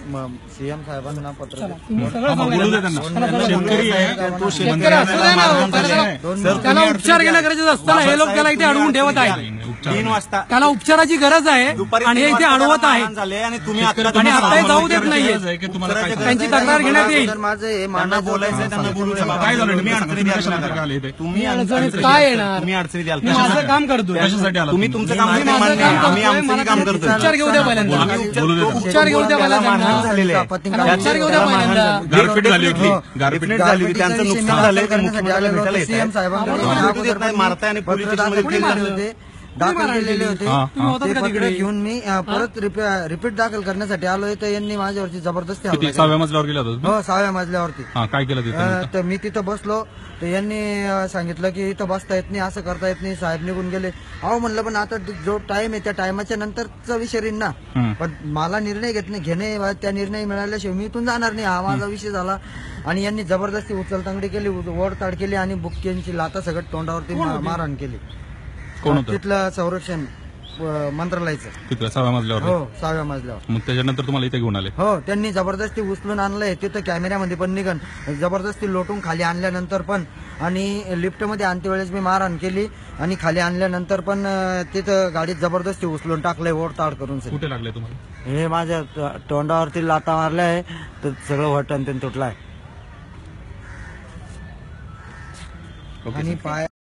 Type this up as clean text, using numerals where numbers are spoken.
CM साहेबांना पत्र त्याला उपचार घेणं गरजेचं असताना हे लोक त्याला इथे अडवून ठेवत आहेत. 3 वाजता त्याला उपचाराची गरज आहे आणि हे इथे अडवत आहे झाले आणि तुम्ही आणि आता जाऊ देत नाहीये. त्यांची तक्रार घेण्यात येईल. माझं हे मानणं बोलायचं त्यांना बोलू शकता. काय झालं तुम्ही अडचणी द्याल तुम्ही अडचणीत काय येणार? तुम्ही अडचणी द्याल. मी माझं काम करतोय. कशासाठी आला तुम्ही तुमचं काम मी माझं काम आम्ही करतोय. आमचं काम करतोय. उपचार घेऊ द्या पहिल्यांदा. उपचार घेऊ द्या त्याला मारहाण पहिल्यांदा. झालेले आहे. उपचार घेऊ द्या पहिल्यांदा. गारपीट झाली होती. गारपीट झाली होती. त्यांचं नुकसान झालंय. ते मुख्यमंत्र्याला भेटायला येत सीएम साहेबांकडे मारताय आणि पोलीस स्टेशनमध्ये दाखल केलेले होते. तुम्ही होतात ते का पत्र तिकडे? घेऊन मी परत रिपीट दाखल करण्यासाठी आलोय. तर यांनी माझ्यावरती जबरदस्ती किती हल्ला केला. 6व्या मजल्यावर गेला होता? हो 6व्या मजल्यावरती. हा, काय केलं तिथे? तर मी तिथं बसलो तर यांनी सांगितलं की इथं बसता येत नाही, असं करता येत नाही, साहेब निघून गेले. अहो म्हणलं पण आता जो टाइम आहे त्या टायमाच्या नंतरचा विषय राहील ना. पण मला निर्णय घेणे त्या निर्णय मिळाल्याशिवाय मी इथून जाणार नाही, हा माझा विषय झाला. आणि यांनी जबरदस्ती उचलतांगडी केली, ओढताड केली आणि बुक्क्यांची लाता सगळं तोंडावरती मारहाण केली. कोण होतं? तिथलं संरक्षण मंत्रालयाचं. तिथं 6व्या मजल्यावर? हो 6व्या मजल्यावर. मग त्याच्यानंतर तुम्हाला इथे घेऊन आले? हो त्यांनी जबरदस्ती उचलून आणलंय. तिथं कॅमेऱ्यामध्ये पण निघन, जबरदस्ती लोटून खाली आणल्यानंतर पण आणि लिफ्टमध्ये आणते वेळेस मी मारहाण केली आणि खाली आणल्यानंतर पण तिथं गाडीत जबरदस्ती उचलून टाकलंय ओढताड करून. कुठे लागले तुम्हाला? हे माझ्या तोंडावरती लाता मारल्या तर सगळं वटण ते तुटलाय आणि पाय